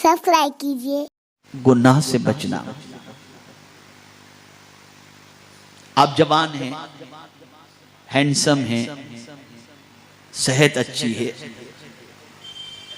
Subscribe कीजिए। गुनाह से बचना। आप जवान हैं, हैंडसम हैं, सेहत अच्छी है,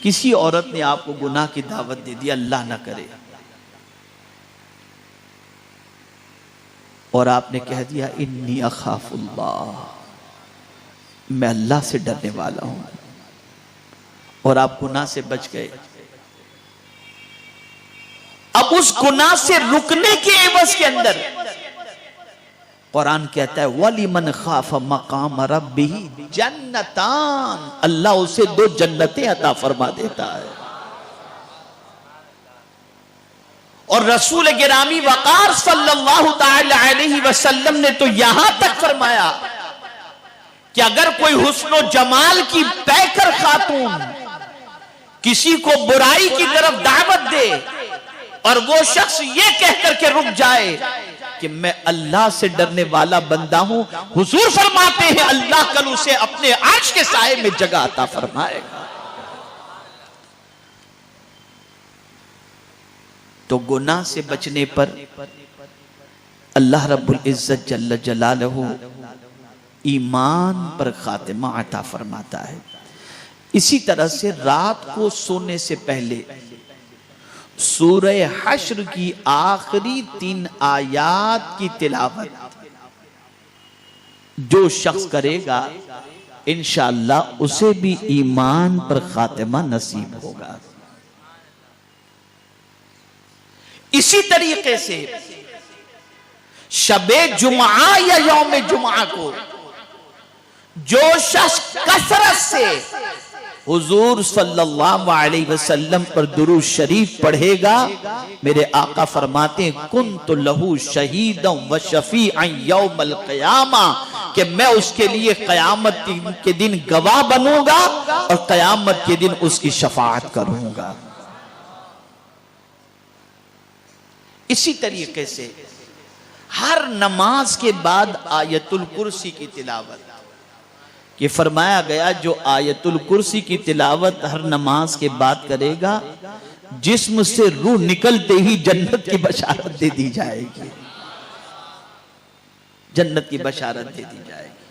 किसी औरत ने आपको गुनाह की दावत दे दी, अल्लाह ना करे, और आपने कह दिया इन्नी अखाफुल्लाह, मैं अल्लाह से डरने वाला हूं, और आप गुनाह से बच गए। अब उस गुनाह से रुकने के एवज के अंदर कुरान कहता है वलिमन खाफ मकाम रब्बिही जन्नतान, अल्लाह उसे 2 जन्नतें अता फरमा देता है। और रसूल गिरामी वकार सल्लल्लाहु ताला अलैहि वसल्लम ने तो यहां तक फरमाया कि अगर कोई हुस्न जमाल की पैकर खातून किसी को बुराई की तरफ दावत दे और वो शख्स ये कहकर के रुक जाए कि मैं अल्लाह से डरने वाला बंदा हूं, हुजूर फरमाते हैं अल्लाह कल उसे अपने अर्श के साए में जगह अता फरमाएगा। तो गुनाह से बचने पर अल्लाह रब्बुल इज्जत जल्ल जलालहू ईमान पर खातिमा अता फरमाता है। इसी तरह से रात को सोने से पहले सूरह हश्र की आखिरी 3 आयात की तिलावत जो शख्स करेगा इंशाअल्लाह उसे भी ईमान पर खातिमा नसीब होगा। इसी तरीके से शबे जुमा या यौम जुमा को जो शख्स कसरत से हुजूर सल्लल्लाहु अलैहि वसल्लम पर दुरूद शरीफ पढ़ेगा, मेरे आका फरमाते हैं कुन्तु लहू शहीदन व शफीअन यौमल क़यामा, कि मैं उसके लिए क़यामत के दिन गवाह बनूंगा और क़यामत के दिन उसकी शफाअत करूंगा। इसी तरीके से हर नमाज के बाद आयतुल कुर्सी की तिलावत, ये फरमाया गया जो आयतुल कुर्सी की तिलावत हर नमाज के बाद करेगा जिस्म से रूह निकलते ही जन्नत की बशारत दे दी जाएगी, जन्नत की बशारत दे दी जाएगी।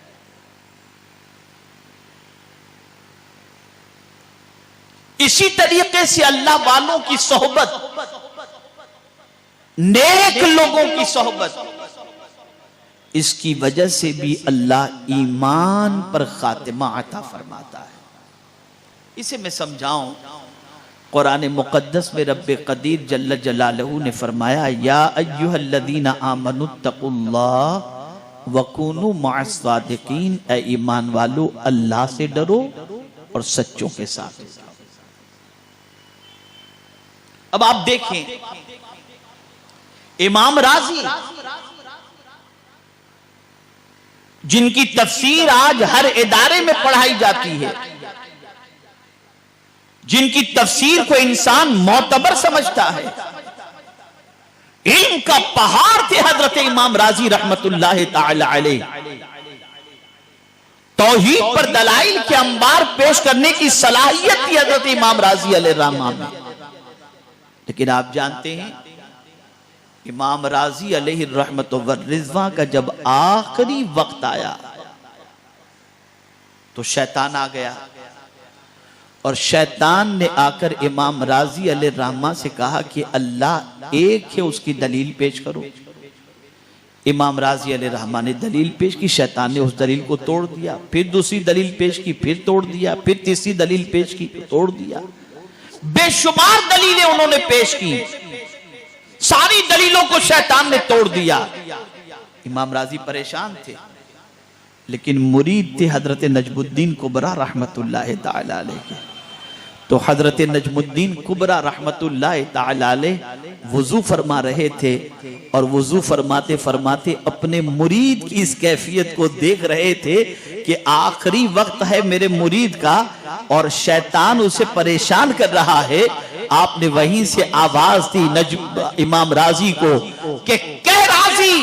इसी तरीके से अल्लाह वालों की सोहबत, नेक लोगों की सोहबत, इसकी वजह से भी अल्लाह ईमान पर खातिमा अता फरमाता है। इसे मैं समझाऊं, कुरान मुकद्दस में रब्बे कदीर जल्ल जलालहू ने फरमाया या अय्युहल्लज़ीना आमनुत्तकुल्लाह वकूनू मअस सादिकीन, ऐ ईमान वालो अल्लाह से डरो और सच्चों के साथ। अब आप देखें इमाम राजी जिनकी तफसीर आज हर इदारे में पढ़ाई जाती है, जिनकी तफसीर को इंसान मोतबर समझता है, इल्म का पहाड़ थे हजरत इमाम राजी रहमतुल्लाह ताला अलैह। तौहीद पर दलाइल के अंबार पेश करने की सलाहियत थी हजरत इमाम राजी अलैहि रहमा में। लेकिन आप जानते हैं इमाम राजी अलैहि रहमत व रिज़वा का जब आखिरी वक्त आया तो शैतान आ गया, और शैतान ने आकर इमाम राजी अलैहि रहमा से कहा कि अल्लाह एक है, उसकी दलील पेश करो। इमाम राजी अलैहि रहमा ने दलील पेश की, शैतान ने उस दलील को तोड़ दिया, फिर दूसरी दलील पेश की, फिर तोड़ दिया, फिर तीसरी दलील पेश की, तोड़ दिया। बेशुमार दलीलें उन्होंने पेश की, सारी दलीलों को शैतान ने तोड़ दिया। इमाम राजी परेशान थे, लेकिन मुरीद थे हजरत नजमुद्दीन कुबरा रहमतुल्लाह ताला अलैह। तो हजरत नजमुद्दीन कुबरा रहमतुल्लाह ताला अलैह वुजू फरमा रहे थे, और वुजू फरमाते फरमाते अपने मुरीद की इस कैफियत को देख रहे थे कि आखिरी वक्त है मेरे मुरीद का और शैतान उसे परेशान कर रहा है। आपने वहीं से आवाज दी इमाम राजी को कि कह राजी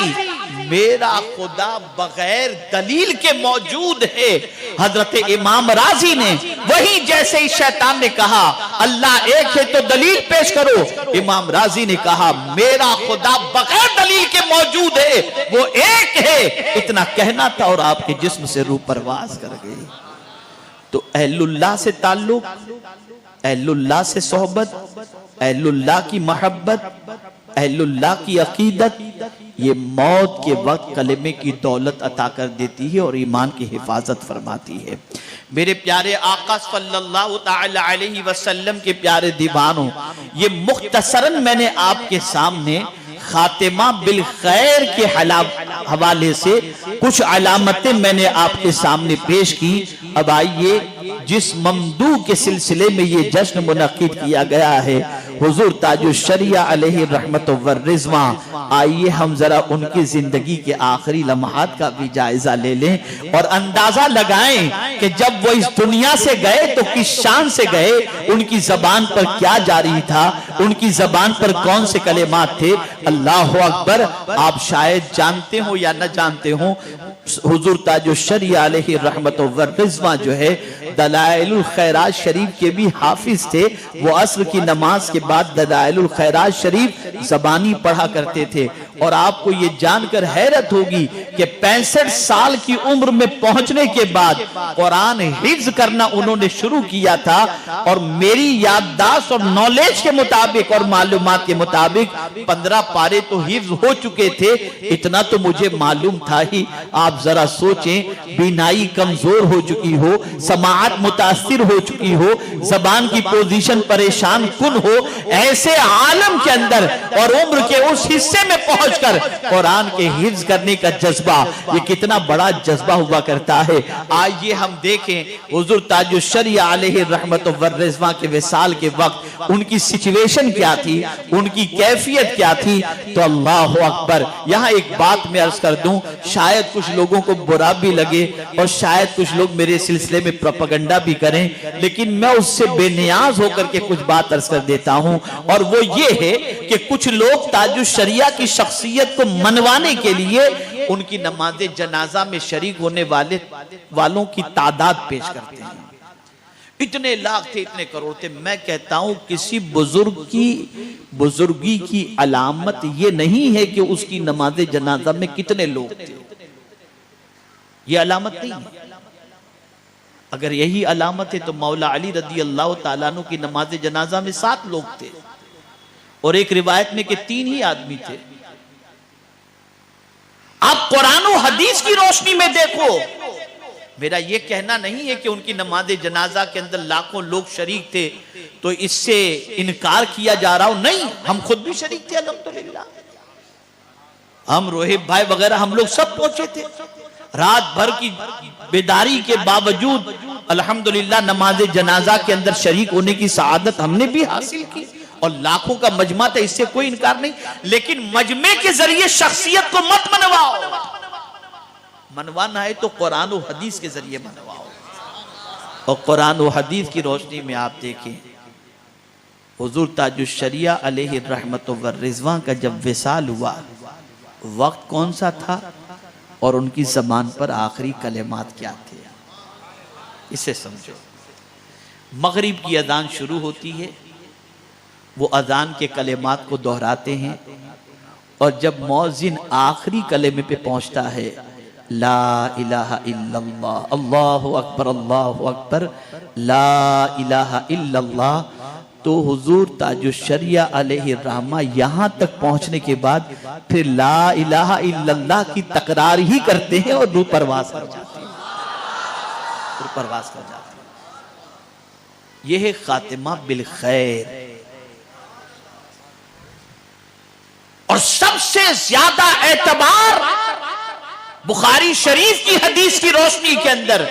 मेरा खुदा बगैर दलील के मौजूद है। हजरत इमाम राजी ने वही जैसे ही शैतान ने कहा अल्लाह एक है तो दलील पेश करो, इमाम राजी ने कहा मेरा खुदा बगैर दलील के मौजूद है, वो एक है। इतना कहना था और आपके जिस्म से रूह परवाज कर गई। तो अहलुल्लाह से ताल्लुक, अहलुल्लाह से सोहबत, अहलुल्लाह की मोहब्बत, अहलुल्लाह की अकीदत, ये मौत के वक्त कलेमे की दौलत अता कर देती है और ईमान की हिफाजत फरमाती है। मेरे प्यारे आका सल्लल्लाहु तआला अलैहि वसल्लम के प्यारे दीवानों, ये मुख्तसरन मैंने आपके सामने खातिमा बिल खैर के हवाले से कुछ अलामतें मैंने आपके सामने पेश की। अब आइए जिस ममदू के सिलसिले में ये जश्न मुनक्किद किया गया है हुजूर ताजुश्शरिया अलैहि रहमत व रिज़वा, आइए हम जरा उनकी जिंदगी के आखिरी लम्हात का भी जायजा ले लें और अंदाजा लगाएं कि जब वो इस दुनिया से गए तो किस शान से गए, उनकी जबान पर क्या जारी था, उनकी जबान पर कौन से कलेमात थे। अल्लाहु अकबर। आप शायद जानते हो या न जानते हो, हुजूर ताजुश्शरिया अलैहि रहमत व रिज़वा जो है दलाइलुल खैरात शरीफ के भी हाफिज थे। वो अस्र की नमाज के बाद दलाइलुल खैरात शरीफ ज़बानी पढ़ा करते थे। और आपको ये जानकर हैरत होगी कि 65 साल की उम्र में पहुंचने के बाद कुरान हिफ्ज करना उन्होंने शुरू किया था। और मेरी याददाश्त और नॉलेज के मुताबिक और मालूमात के मुताबिक 15 पारे तो हिफ्ज हो चुके थे। इतना तो मुझे मालूम था ही। आप जरा सोचें, बीनाई कमजोर हो चुकी हो, समाअत मुतासिर हो चुकी हो, जबान की पोजीशन परेशान कुन हो, ऐसे आलम के अंदर और उम्र के उस हिस्से में पहुंचकर कुरान के हिफ्ज करने का जज्बा, ये कितना बड़ा जज्बा हुआ करता है। आइए हम देखें हुजूर ताजुश्शरिया अलैहि रहमत व रिज़वा के विसाल के वक्त उनकी सिचुएशन क्या थी, उनकी कैफियत क्या थी। तो अल्लाहु अकबर। यहां एक बात मैं अर्ज कर दूं, शायद कुछ लोगों को बुरा भी लगे और शायद कुछ लोग मेरे सिलसिले में प्रोपेगेंडा भी करें, लेकिन मैं उससे बेनियाज होकर के कुछ बात अर्ज कर देता हूं। और वो ये है कि कुछ लोग ताजुश्शरिया की शख्सियत को मनवाने के लिए उनकी नमाज़े जनाजा में शरीक होने वालों की तादाद पेश करते हैं। इतने लाख थे, इतने करोड़ थे। मैं कहता हूं किसी बुजुर्ग की बुजुर्गी की अलामत ये नहीं है कि उसकी नमाज़े जनाजा में कितने लोग थे, ये अलामत नहीं है। अगर यही अलामत है तो मौला अली रदी अल्लाह ताला अन्हु की नमाज़े जनाजा में 7 लोग थे और एक रिवायत में कि 3 ही आदमी थे। आप कुरान और हदीस की रोशनी में देखो। मेरा यह कहना नहीं है कि उनकी नमाज़े जनाजा के अंदर लाखों लोग शरीक थे तो इससे इनकार किया जा रहा हो, नहीं, हम खुद भी शरीक थे अल्हम्दुलिल्लाह। हम रोहित भाई वगैरह हम लोग सब पहुंचे थे। रात भर की बेदारी के बावजूद अल्हम्दुलिल्लाह नमाज़े जनाजा के अंदर शरीक होने की सआदत हमने भी हासिल की और लाखों का मजमा था, इससे कोई इनकार नहीं। लेकिन मजमे के जरिए शख्सियत को मत मनवाओ, मनवाना है तो कुरान और हदीस के जरिए मनवाओ। और कुरान और हदीस की रोशनी में आप देखें हुजूर ताजुश्शरिया अलैहि रहमत व रिज़वा का जब विसाल हुआ, वक्त कौन सा था और उनकी ज़बान पर आखिरी कलेमात क्या थे, इसे समझो। मगरिब की अजान शुरू होती है, वो अजान के कलेमात को दोहराते हैं और जब मौज़िन आखिरी कलेमे पे पहुंचता है, ला इलाहा इल्लल्लाह, अल्लाहु अकबर, ला इलाहा इल्लल्लाह, तो हुजूर ताजुश्शरिया अलैहि रहमा यहां तक पहुंचने के बाद फिर ला इलाहा इल्लल्लाह की तकरार ही करते हैं और रूह परवास कर जाते हैं, रूह परवास कर जाते हैं। यह है खातिमा बिल खैर। और सबसे ज्यादा एतबार बुखारी शरीफ की हदीस की रोशनी के अंदर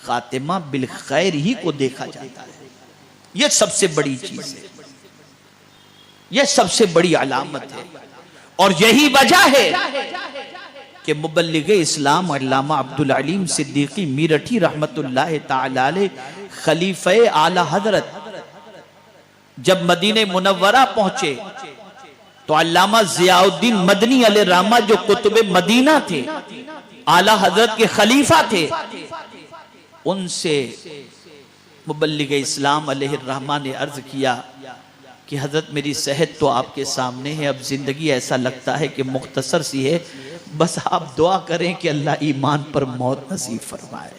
खातिमा बिल खैर ही को देखा जाता है। यह सबसे बड़ी चीज है, यह सबसे बड़ी अलामत है। और यही वजह है कि मुबल्लिग इस्लाम अल्लामा अब्दुल अलीम सिद्दीकी मीरठी रहमतुल्लाह ताला अलैह खलीफे आला हजरत जब मदीने मुनव्वरा पहुंचे तो अल्लामा ज़ियाउद्दीन मदनी अलैहिर्रहमा जो कुतुब मदीना थे, आला हजरत के खलीफा थे, उनसे मुबल्लिग इस्लाम अलैहिर्रहमा ने अर्ज किया कि हजरत मेरी सेहत तो आपके सामने है, अब जिंदगी ऐसा लगता है कि मुख्तसर सी है, बस आप दुआ करें कि अल्लाह ईमान पर मौत नसीब फरमाए।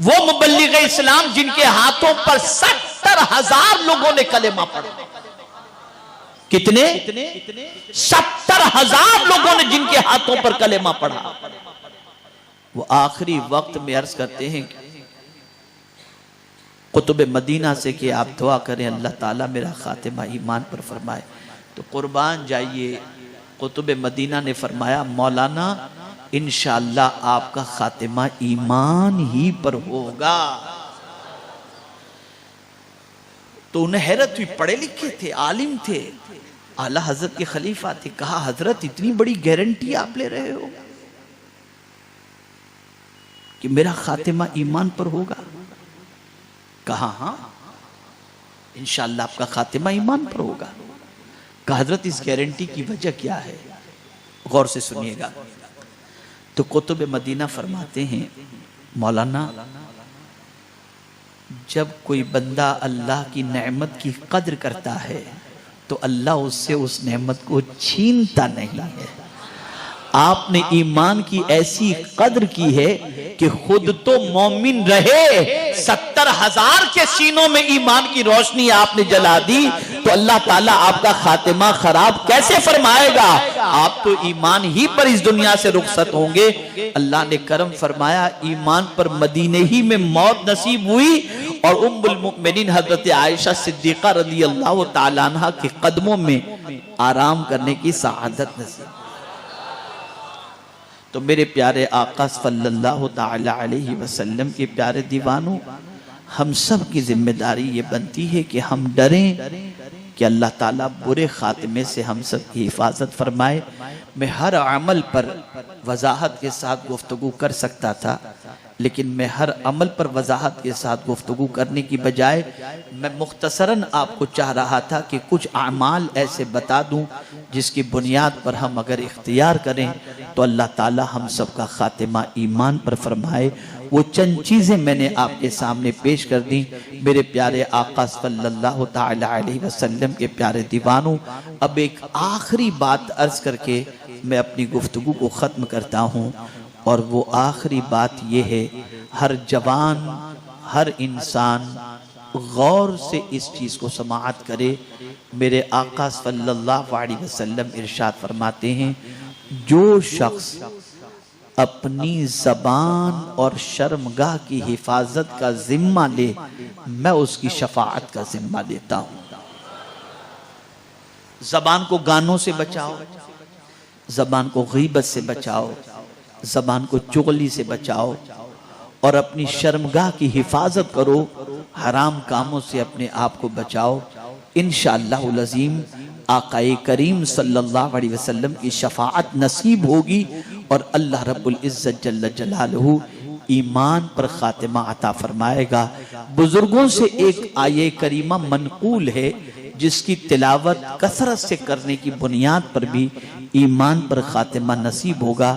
वो मुबल्लिग इस्लाम जिनके हाथों पर 70,000 लोगों ने कलेमा पढ़ा। कितने? 70,000 लोगों ने जिनके हाथों पर कलेमा पढ़ा। वो आखिरी वक्त में अर्ज करते हैं कुतुब मदीना से कि आप दुआ करें अल्लाह ताला मेरा खातिमा ईमान पर फरमाए। तो कुर्बान जाइए, कुतुब मदीना ने फरमाया मौलाना इंशाअल्लाह आपका खातिमा ईमान ही पर होगा। तो उन्हें हैरत हुई, पढ़े लिखे थे, आलिम थे, आला हजरत के खलीफा थे। कहा हजरत इतनी बड़ी गारंटी आप ले रहे हो कि मेरा खातिमा ईमान पर होगा? कहा हाँ इंशाअल्लाह आपका खातिमा ईमान पर होगा। कहा हजरत इस गारंटी की वजह क्या है? गौर से सुनिएगा। तो कुतुब मदीना फरमाते हैं मौलाना जब कोई बंदा अल्लाह की नेमत की कद्र करता है तो अल्लाह उससे उस नेमत को छीनता नहीं है। आपने ईमान की ऐसी कद्र की है कि खुद तो मोमिन रहे, 70,000 के सीनों में ईमान की रोशनी आपने जला दी, तो अल्लाह ताला आपका खातिमा खराब कैसे फरमाएगा? आप तो ईमान ही पर इस दुनिया से रुखसत होंगे। अल्लाह ने करम फरमाया, ईमान पर मदीने ही में मौत नसीब हुई और उम्मुल मुमिनीन हजरत आयशा सिद्दीका रज़ी अल्लाह ताला अन्हा के कदमों में आराम करने की सआदत नसीब। तो मेरे प्यारे आका सल्लल्लाहु ताला अलैहि वसल्लम के प्यारे दीवानों, हम सब की जिम्मेदारी ये बनती है कि हम डरें कि अल्लाह ताला बुरे खात्मे से हम सब की हिफाजत फरमाए। मैं हर अमल पर वजाहत के साथ गुफ्तगू कर सकता था, लेकिन मैं हर अमल पर वजाहत के साथ गुफ्तगू करने की बजाय मैं मुख्तसरन आपको चाह रहा था कि कुछ अमाल ऐसे बता दूं जिसकी बुनियाद पर हम अगर इख्तियार करें तो अल्लाह ताला हम सब का खातिमा ईमान पर फरमाए। वो चंद चीज़ें मैंने आपके सामने पेश कर दी। मेरे प्यारे आका सल्लल्लाहु ताला अलैहि वसल्लम के प्यारे दीवानों, अब एक आखिरी बात अर्ज करके मैं अपनी गुफ्तगू को ख़त्म करता हूँ, और वो आखिरी बात ये है, हर जवान हर इंसान गौर से इस चीज़ को समाअत करे। मेरे आका सल्लल्लाहु अलैहि वसल्लम इरशाद फरमाते हैं, जो शख्स अपनी ज़बान और शर्मगाह की हिफाजत का जिम्मा ले, मैं उसकी शफाअत का जिम्मा लेता हूँ। ज़बान को गानों से बचाओ, ज़बान को गीबत से बचाओ, ज़बान को चुगली से बचाओ, और अपनी शर्मगाह की हिफाजत करो, हराम कामों से अपने आप को बचाओ। इंशाअल्लाहुल अज़ीम आकाए करीम सल्लल्लाहु अलैहि वसल्लम की शफाअत नसीब होगी और अल्लाह रब्बुल इज़्ज़त जल्ल जलालहू ईमान पर खातिमा अता फरमाएगा। बुजुर्गों से एक आये करीमा मनकूल है जिसकी तिलावत कसरत से करने की बुनियाद पर भी ईमान पर खातिमा नसीब होगा,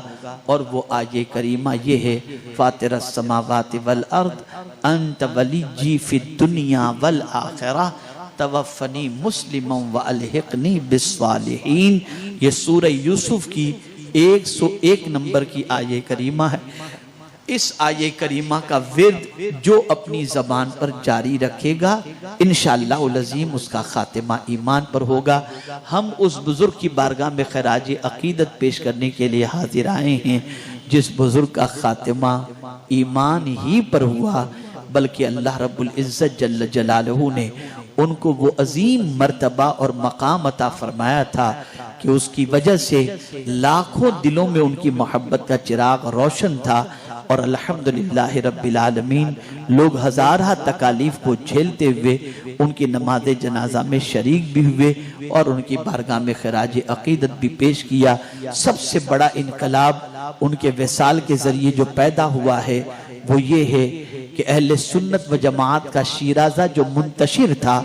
और वो आये करीमा ये है, फातिरस समावाति वल अर्द अंत वलीजी फिद दुनिया वल आखिरा तवफ़नी मुस्लिमम व अलहिक़नी बिस्सालिहीन। ये सूरह यूसुफ की 101 नंबर की आये करीमा है। इस आये करीमा का विर्द जो अपनी ज़बान पर जारी रखेगा इंशाअल्लाहुल अज़ीम उसका खातिमा ईमान पर होगा। हम उस बुज़ुर्ग की बारगाह में खराज अक़ीदत पेश करने के लिए हाजिर आए हैं जिस बुज़ुर्ग का खातिमा ईमान ही पर हुआ, बल्कि अल्लाह रब्बुल इज़्ज़त जल्ल जलालहू ने उनको वो अजीम मर्तबा और मकाम अता फरमाया था कि उसकी वजह से लाखों दिलों में उनकी मोहब्बत का चिराग रोशन था। और अल्हम्दुलिल्लाह रब्बिल आलमीन लोग हज़ारा तकालीफ को झेलते हुए उनकी नमाज जनाजा में शरीक भी हुए और उनकी बारगाह में खराज अक़ीदत भी पेश किया। सबसे बड़ा इनकलाब उनके विसाल के ज़रिए जो पैदा हुआ है वो ये है कि अहले सुन्नत व जमात का शीराज़ा जो मुंतशिर था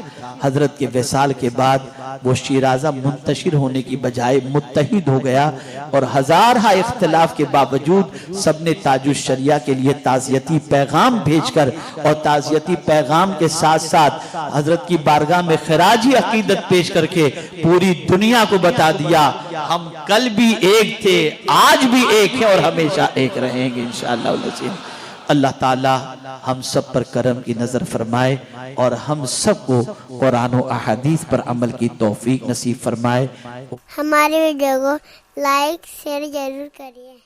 हजरत के वसाल के बाद वो शिराजा मुंतशिर होने की बजाय मुत्तहिद हो गया और हजार हा इख्तिलाफ के बावजूद सबने ताजुश शरिया के लिए ताज़ियती पैगाम भेजकर और ताज़ियती पैगाम के साथ साथ हजरत की बारगाह में खिराजी अकीदत पेश करके पूरी दुनिया को बता दिया हम कल भी एक थे, आज भी एक है और हमेशा एक रहेंगे इंशाअल्लाह। अल्लाह ताला हम सब पर करम की नजर फरमाए और हम सबको कुरान और अहादीस पर अमल की तौफीक नसीब फरमाए। हमारे वीडियो को लाइक शेयर जरूर करिए।